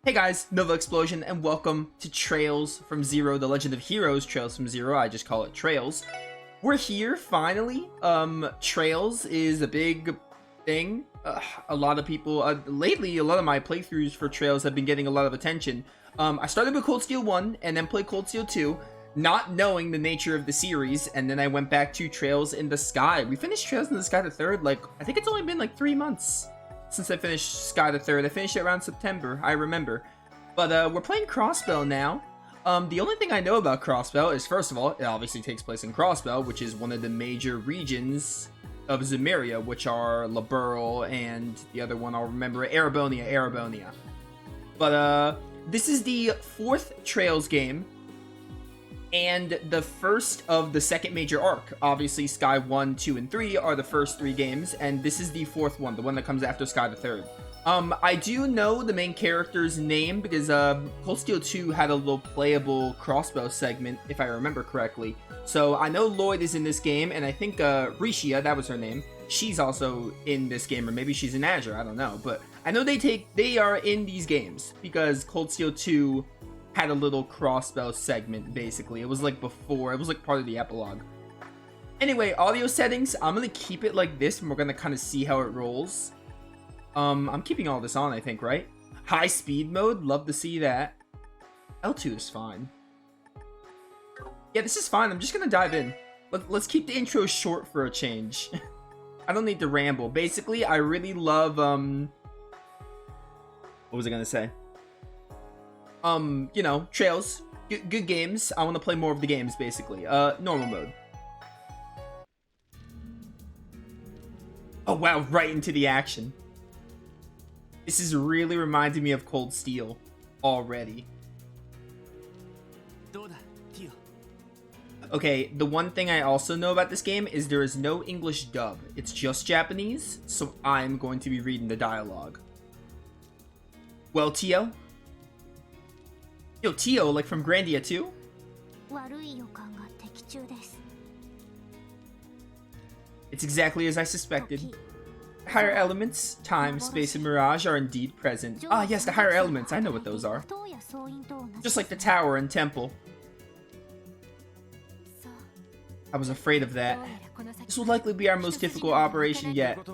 Hey guys, Novaexplosion, and welcome to Trails from Zero, The Legend of Heroes Trails from Zero. I just call it Trails. We're here, finally. Trails is a big thing. A lot of people, lately, a lot of my playthroughs for Trails have been getting a lot of attention. I started with Cold Steel 1, and then played Cold Steel 2, not knowing the nature of the series, and then I went back to Trails in the Sky. We finished Trails in the Sky the 3rd, I think it's only been 3 months since I finished Sky the 3rd. I finished it around September, I remember. But we're playing Crossbell now. The only thing I know about Crossbell is, first of all, it obviously takes place in Crossbell, which is one of the major regions of Zemeria, which are Liberl and the other one I'll remember, Erebonia. But this is the 4th Trails game, and the first of the second major arc. Obviously, Sky 1, 2, and 3 are the first 3 games, and this is the 4th one, the one that comes after Sky the 3rd. I do know the main character's name because Cold Steel 2 had a little playable Crossbell segment, if I remember correctly. So I know Lloyd is in this game, and I think Rishia, that was her name, she's also in this game, or maybe she's in Azure, I don't know. But I know they are in these games because Cold Steel 2 had a little Crossbell segment, basically. It was before, it was part of the epilogue. Anyway, audio settings, I'm gonna keep it like this, and we're gonna kind of see how it rolls. I'm keeping all this on, I think, right? High speed mode, love to see that. L2 is fine. Yeah, this is fine, I'm just gonna dive in. Let's keep the intro short for a change. I don't need to ramble. Basically, I really love, what was I gonna say? You know, Trails, good games. I want to play more of the games, basically. Normal mode. Oh wow, right into the action. This is really reminding me of Cold Steel already. Okay, the one thing I also know about this game is there is no English dub. It's just Japanese, so I'm going to be reading the dialogue. Well, Tio? Yo, Tio, from Grandia 2? It's exactly as I suspected. Higher elements, time, space, and mirage are indeed present. Ah, yes, the higher elements. I know what those are. Just like the tower and temple. I was afraid of that. This will likely be our most difficult operation yet.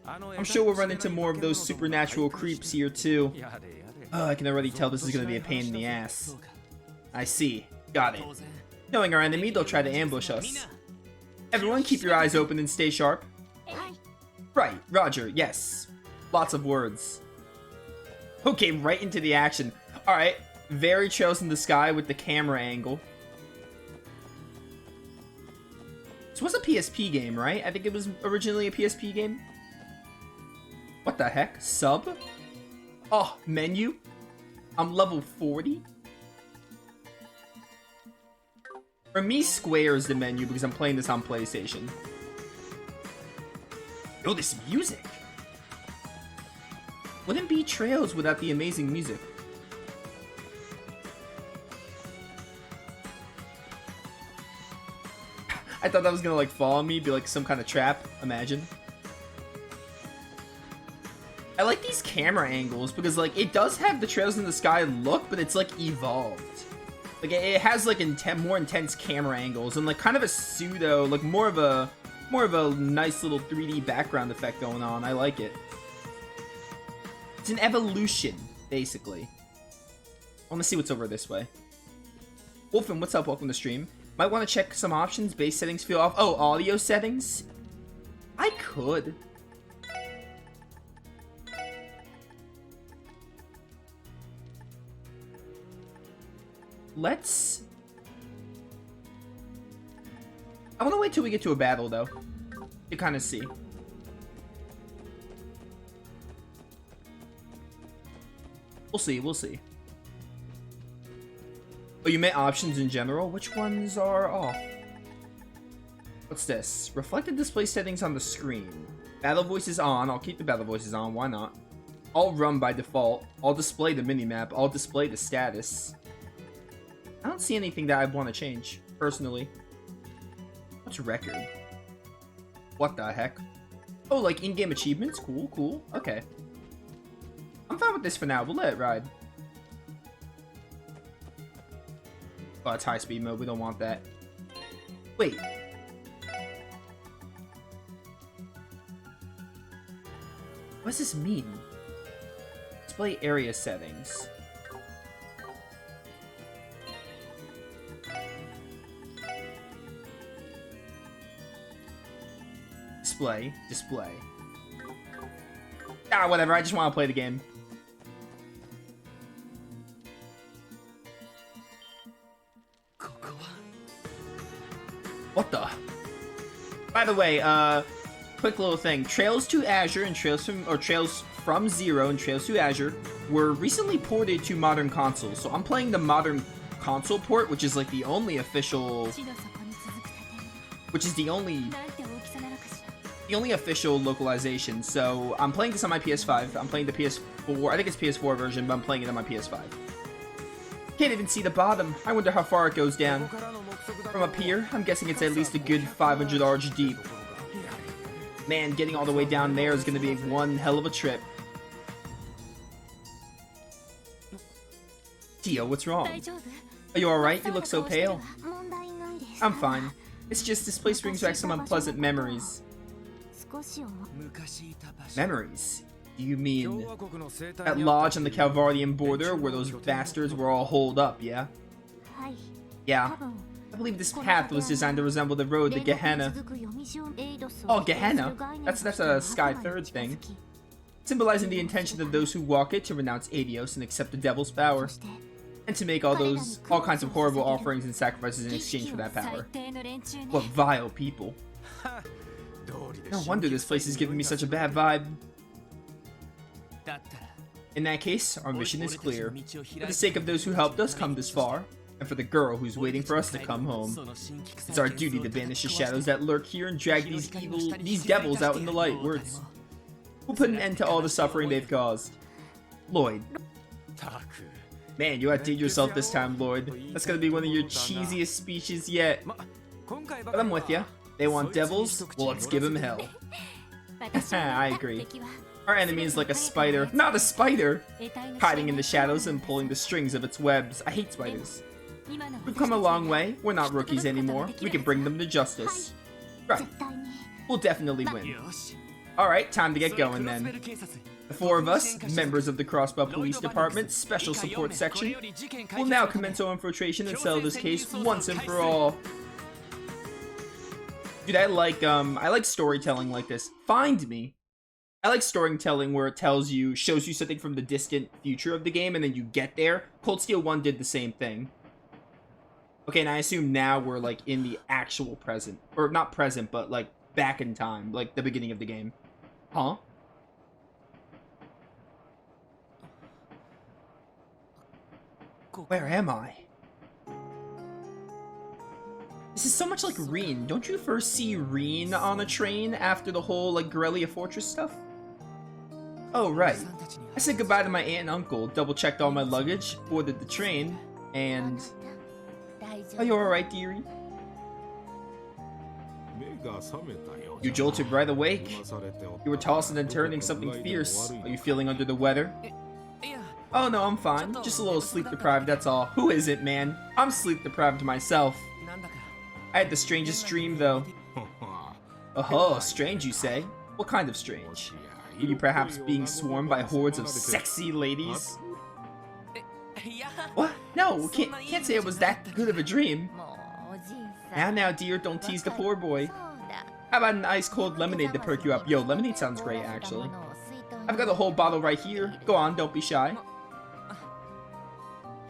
I'm sure we'll run into more of those supernatural creeps here, too. I can already tell this is going to be a pain in the ass. I see. Got it. Knowing our enemy, they'll try to ambush us. Everyone, keep your eyes open and stay sharp. Right, Roger, yes. Lots of words. Okay, right into the action. Alright, very Trails in the Sky with the camera angle. This was a PSP game, right? I think it was originally a PSP game. What the heck? Sub? Oh, menu? I'm level 40? For me, square is the menu because I'm playing this on PlayStation. Oh, this music! Wouldn't be Trails without the amazing music. I thought that was gonna follow me, be some kind of trap, imagine. I like these camera angles because it does have the Trails in the Sky look, but it's evolved. It has more intense camera angles and kind of a pseudo, more of a nice little 3D background effect going on. I like it. It's an evolution, basically. I want to see what's over this way. Wolfen, what's up? Welcome to stream. Might want to check some options. Base settings feel off. Oh, audio settings? I could. Let's... I want to wait till we get to a battle, though, to kind of see. We'll see, we'll see. Oh, you meant options in general? Which ones are off? What's this? Reflected display settings on the screen. Battle voices on. I'll keep the battle voices on. Why not? All run by default. I'll display the minimap. I'll display the status. I don't see anything that I'd want to change, personally. What's record? What the heck? Oh, in-game achievements? Cool, cool. Okay. I'm fine with this for now. We'll let it ride. Oh, it's high speed mode. We don't want that. Wait. What does this mean? Display area settings. Display. Ah, whatever. I just want to play the game. What the? By the way, quick little thing. Trails to Azure and Trails from Zero and Trails to Azure were recently ported to modern consoles. So I'm playing the modern console port, which is like the only official, official localization. So I'm playing this on my PS5. I'm playing the PS4. I think it's PS4 version, but I'm playing it on my PS5. Can't even see the bottom. I wonder how far it goes down. From up here, I'm guessing it's at least a good 500 arch deep. Man, getting all the way down there is going to be one hell of a trip. Dio, what's wrong? Are you alright? You look so pale. I'm fine. It's just this place brings back some unpleasant memories. Memories? You mean that lodge on the Calvardian border where those bastards were all holed up, yeah? Yeah. I believe this path was designed to resemble the road to Gehenna. Oh, Gehenna? That's a Sky Third thing. Symbolizing the intention of those who walk it to renounce Adios and accept the devil's power. And to make all kinds of horrible offerings and sacrifices in exchange for that power. What vile people. No wonder this place is giving me such a bad vibe. In that case, our mission is clear. For the sake of those who helped us come this far, and for the girl who's waiting for us to come home, it's our duty to banish the shadows that lurk here and drag these devils out in the light. Words. We'll put an end to all the suffering they've caused. Lloyd. Man, you outdid yourself this time, Lloyd. That's gonna be one of your cheesiest speeches yet. But I'm with ya. They want devils? Well, let's give them hell. I agree. Our enemy is like a spider. Not a spider! Hiding in the shadows and pulling the strings of its webs. I hate spiders. We've come a long way. We're not rookies anymore. We can bring them to justice. Right. We'll definitely win. Alright, time to get going then. The four of us, members of the Crossbell Police Department Special Support Section, will now commence our infiltration and settle this case once and for all. Dude, I like storytelling like this. Find me. I like storytelling where it shows you something from the distant future of the game, and then you get there. Cold Steel 1 did the same thing. Okay, and I assume now we're, like, in the actual present. Or, not present, but, like, back in time. Like, the beginning of the game. Huh? Where am I? This is so much like Reen. Don't you first see Reen on a train after the whole, like, Corellia Fortress stuff? Oh, right. I said goodbye to my aunt and uncle, double-checked all my luggage, boarded the train, and... Are you alright, dearie? You jolted right awake. You were tossing and turning something fierce. Are you feeling under the weather? Oh no, I'm fine. Just a little sleep-deprived, that's all. Who is it, man? I'm sleep-deprived myself. I had the strangest dream, though. Oh, strange, you say? What kind of strange? Were you perhaps being swarmed by hordes of sexy ladies? What? No, can't say it was that good of a dream. Now, dear, don't tease the poor boy. How about an ice-cold lemonade to perk you up? Yo, lemonade sounds great, actually. I've got a whole bottle right here. Go on, don't be shy.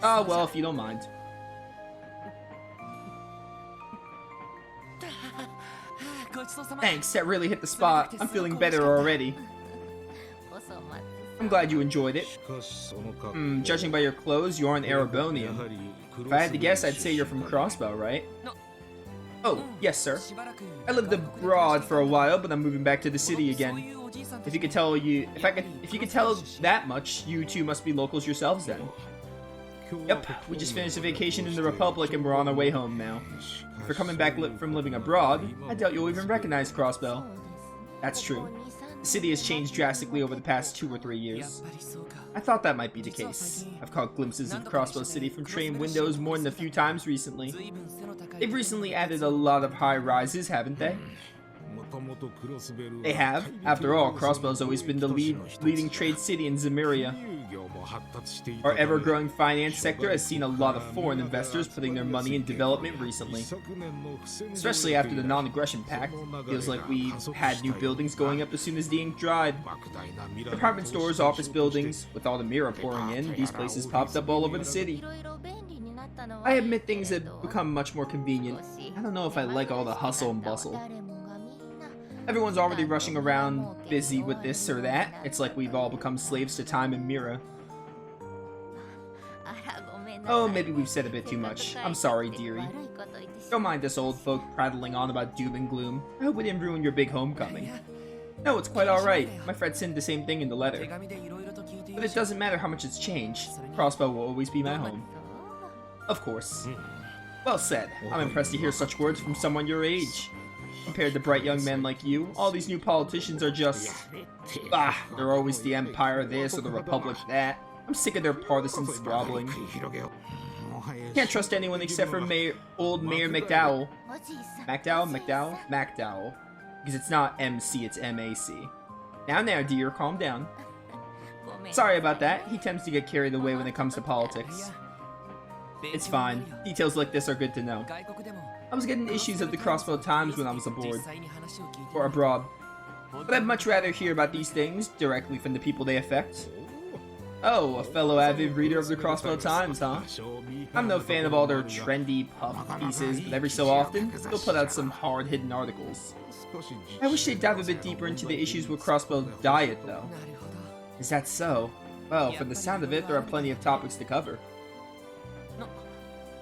Oh, well, if you don't mind. Thanks, that really hit the spot. I'm feeling better already. I'm glad you enjoyed it. Judging by your clothes, you aren't Arabonian. If I had to guess, I'd say you're from Crossbell, right? Oh, yes, sir. I lived abroad for a while, but I'm moving back to the city again. If you could tell that much, you two must be locals yourselves then. Yep, we just finished a vacation in the Republic and we're on our way home now. If you're coming back from living abroad, I doubt you'll even recognize Crossbell. That's true. The city has changed drastically over the past 2 or 3 years. I thought that might be the case. I've caught glimpses of Crossbell City from train windows more than a few times recently. They've recently added a lot of high rises, haven't they? They have. After all, Crossbell's always been the leading trade city in Zemuria. Our ever-growing finance sector has seen a lot of foreign investors putting their money in development recently. Especially after the non-aggression pact, feels like we've had new buildings going up as soon as the ink dried. Department stores, office buildings, with all the Mira pouring in, these places popped up all over the city. I admit things have become much more convenient. I don't know if I like all the hustle and bustle. Everyone's already rushing around, busy with this or that. It's like we've all become slaves to time and Mira. Oh, maybe we've said a bit too much. I'm sorry, dearie. Don't mind us old folk prattling on about doom and gloom. I hope we didn't ruin your big homecoming. No, it's quite alright. My friend said the same thing in the letter. But it doesn't matter how much it's changed. Crossbell will always be my home. Of course. Well said. I'm impressed to hear such words from someone your age. Compared to bright young men like you, all these new politicians are just... they're always the Empire this or the Republic that. I'm sick of their partisan squabbling. Can't trust anyone except for old Mayor McDowell. McDowell. Because it's not MC, it's MAC. Now, dear, calm down. Sorry about that. He tends to get carried away when it comes to politics. It's fine. Details like this are good to know. I was getting issues of the Crossbell Times when I was abroad. But I'd much rather hear about these things directly from the people they affect. Oh, a fellow avid reader of the Crossbell Times, huh? I'm no fan of all their trendy puff pieces, but every so often, they'll put out some hard-hitting articles. I wish they'd dive a bit deeper into the issues with Crossbell diet, though. Is that so? Well, from the sound of it, there are plenty of topics to cover.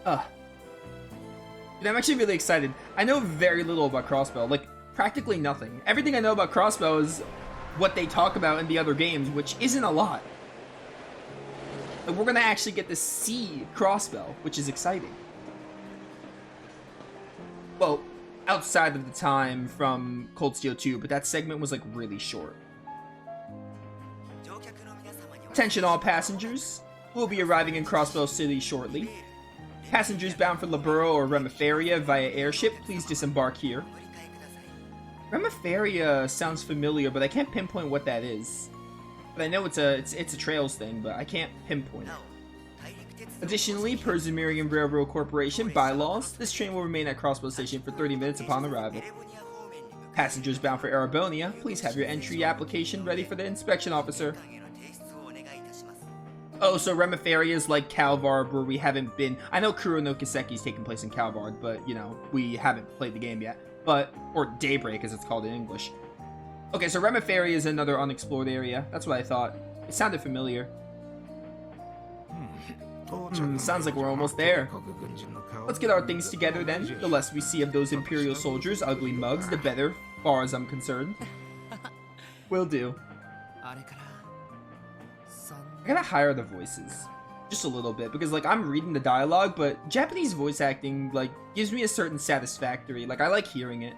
Dude, I'm actually really excited. I know very little about Crossbell, like, practically nothing. Everything I know about Crossbell is what they talk about in the other games, which isn't a lot. Like, we're gonna actually get to see Crossbell, which is exciting. Well, outside of the time from Cold Steel 2, but that segment was, like, really short. Attention all passengers. We'll be arriving in Crossbell City shortly. Passengers bound for Laburo or Remiferia via airship, please disembark here. Remiferia sounds familiar, but I can't pinpoint what that is. But I know it's a Trails thing, but I can't pinpoint it. Additionally, per Zemurian Railroad Corporation bylaws, this train will remain at Crossbell Station for 30 minutes upon arrival. Passengers bound for Arabonia, please have your entry application ready for the inspection officer. Oh, so Remiferia is like Calvard, where we haven't been... I know Kuro no Kiseki is taking place in Calvard, but, you know, we haven't played the game yet. But, or Daybreak, as it's called in English. Okay, so Remiferia is another unexplored area. That's what I thought. It sounded familiar. Sounds like we're almost there. Let's get our things together then. The less we see of those Imperial soldiers, ugly mugs, the better, far as I'm concerned. Will do. I gotta hire the voices. Just a little bit, because, like, I'm reading the dialogue, but Japanese voice acting, like, gives me a certain satisfactory. Like, I like hearing it.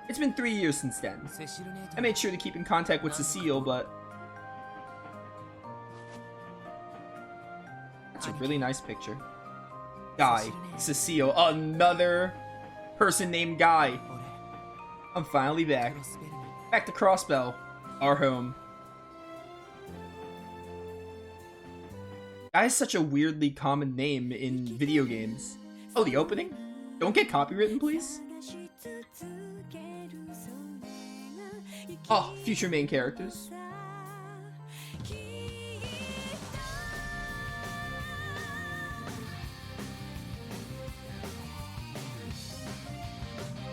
It's been 3 years since then. I made sure to keep in contact with Cecile, but... That's a really nice picture. Guy. Cecile. Another person named Guy. I'm finally back. Back to Crossbell. Our home. Guy is such a weirdly common name in video games. Oh, the opening? Don't get copywritten, please. Oh, future main characters.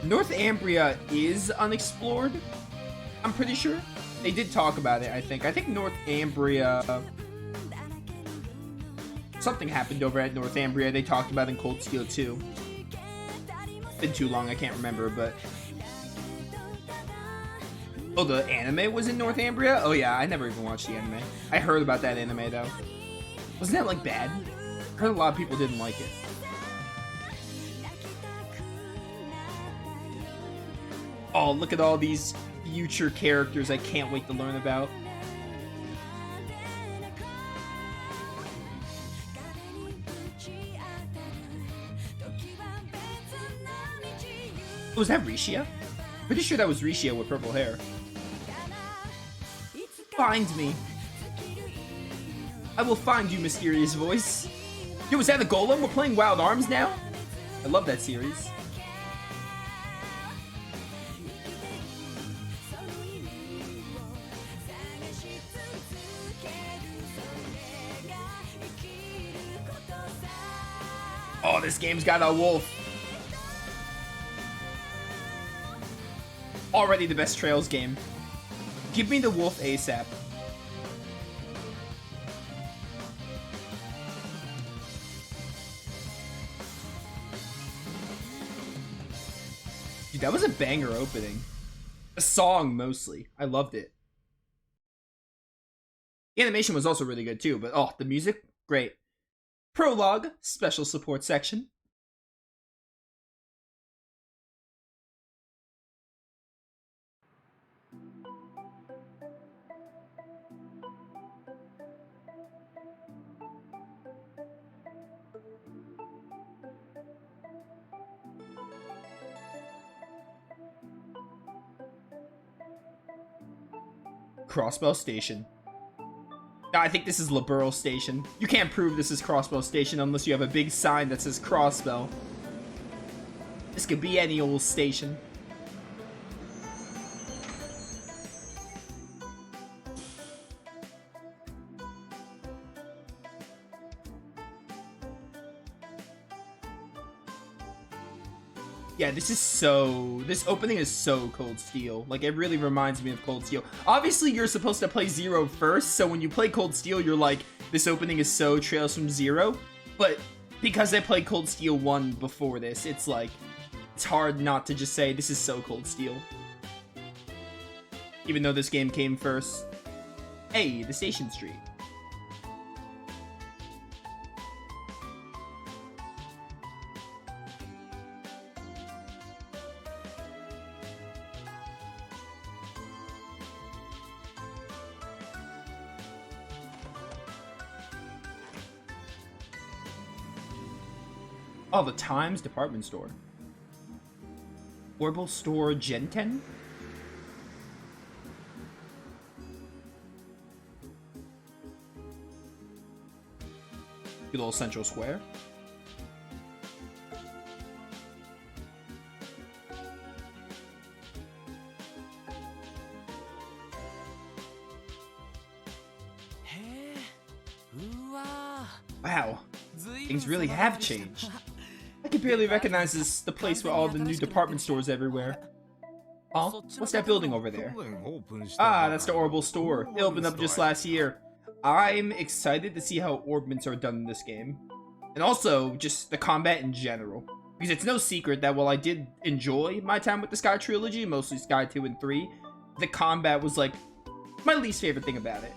North Ambria is unexplored, I'm pretty sure. They did talk about it, I think. I think North Ambria... Something happened over at North Ambria they talked about in Cold Steel 2. It's been too long, I can't remember, but... Oh, the anime was in North Ambria? Oh yeah, I never even watched the anime. I heard about that anime, though. Wasn't that, like, bad? I heard a lot of people didn't like it. Oh, look at all these future characters I can't wait to learn about. Was that Rishia? Pretty sure that was Rishia with purple hair. Find me. I will find you, mysterious voice. Yo, was that the Golem? We're playing Wild Arms now? I love that series. Oh, this game's got a wolf. Already the best Trails game. Give me the wolf ASAP. Dude, that was a banger opening. A song, mostly. I loved it. The animation was also really good, too, but oh, the music? Great. Prologue, special support section. Crossbell Station. Now, I think this is Liberl Station. You can't prove this is Crossbell Station unless you have a big sign that says Crossbell. This could be any old station. Yeah, this opening is so Cold Steel. Like, it really reminds me of Cold Steel. Obviously, you're supposed to play Zero first, so when you play Cold Steel, you're like, this opening is so Trails from Zero. But because I played Cold Steel 1 before this, it's like, it's hard not to just say, this is so Cold Steel. Even though this game came first. Hey, the Station Street. Oh, the Times department store. Orbital store Genten? Good old Central Square. Wow, things really have changed. I can barely recognize the place with all the new department stores everywhere. Oh, what's that building over there? Ah, that's the Orbital store. It opened up just last year. I'm excited to see how orbments are done in this game. And also, just the combat in general. Because it's no secret that while I did enjoy my time with the Sky Trilogy, mostly Sky 2 and 3, the combat was like my least favorite thing about it.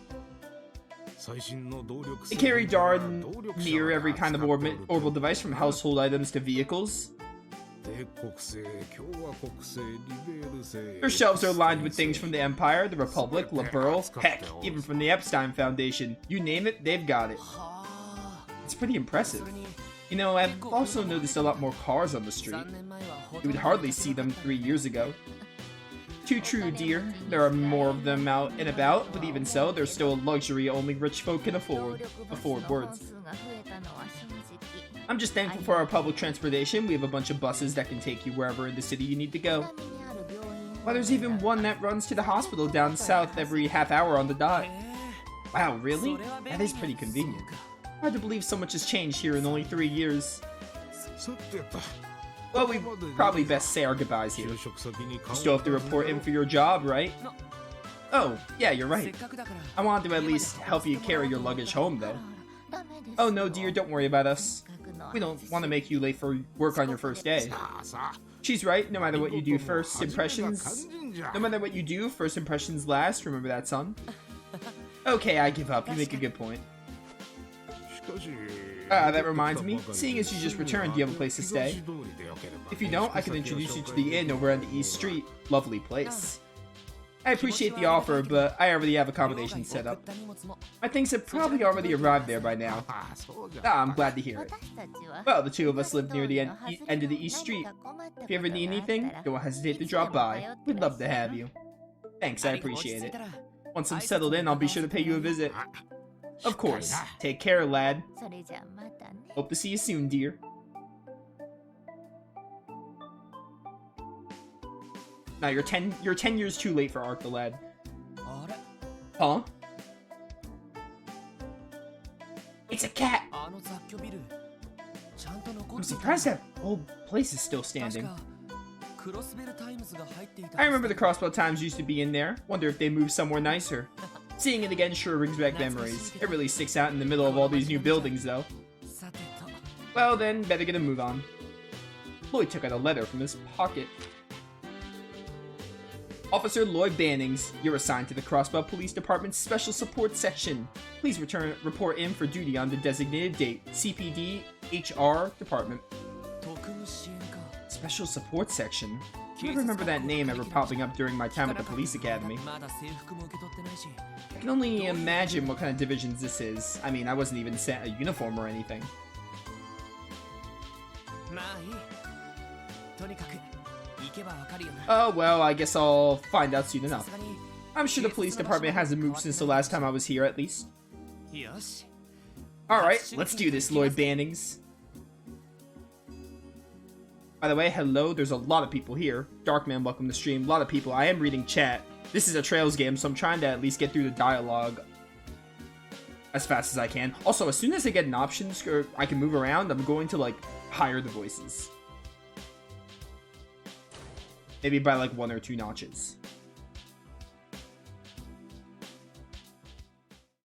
It carried darn near every kind of orbital device, from household items to vehicles. Their shelves are lined with things from the Empire, the Republic, Liberl, heck, even from the Epstein Foundation. You name it, they've got it. It's pretty impressive. You know, I've also noticed a lot more cars on the street. You would hardly see them 3 years ago. Too true, dear. There are more of them out and about, but even so, they're still a luxury only rich folk can afford. Words. I'm just thankful for our public transportation. We have a bunch of buses that can take you wherever in the city you need to go. Well, there's even one that runs to the hospital down south every half hour on the dot. Wow, really? That is pretty convenient. Hard to believe so much has changed here in only 3 years. Well, we probably best say our goodbyes here. You still have to report in for your job, right? Oh, yeah, you're right. I wanted to at least help you carry your luggage home, though. Oh no, dear, don't worry about us. We don't want to make you late for work on your first day. She's right, no matter what you do, first impressions last, remember that, son? Okay, I give up, you make a good point. That reminds me, seeing as you just returned, do you have a place to stay? If you don't, I can introduce you to the inn over on the East Street. Lovely place. I appreciate the offer, but I already have accommodations set up. My things have probably already arrived there by now. I'm glad to hear it. Well, the two of us live near the end of the East Street. If you ever need anything, don't hesitate to drop by. We'd love to have you. Thanks, I appreciate it. Once I'm settled in, I'll be sure to pay you a visit. Of course. Take care, lad. Hope to see you soon, dear. Now you're 10 years too late for Arc the Lad. Huh? It's a cat! I'm surprised that old place is still standing. I remember the Crossbell Times used to be in there. Wonder if they moved somewhere nicer. Seeing it again sure brings back memories. It really sticks out in the middle of all these new buildings, though. Well then, better get a move on. Lloyd took out a letter from his pocket. Officer Lloyd Bannings, you're assigned to the Crossbell Police Department's Special Support Section. Please report in for duty on the designated date. CPD HR Department. Special Support Section? I don't remember that name ever popping up during my time at the police academy. I can only imagine what kind of divisions this is. I mean, I wasn't even sent a uniform or anything. Oh, well, I guess I'll find out soon enough. I'm sure the police department hasn't moved since the last time I was here, at least. Alright, let's do this, Lloyd Bannings. By the way, hello, there's a lot of people here. Darkman, welcome to stream. A lot of people. I am reading chat. This is a Trails game, so I'm trying to at least get through the dialogue as fast as I can. Also, as soon as I get an option or I can move around, I'm going to, like, higher the voices. Maybe by like 1 or 2 notches.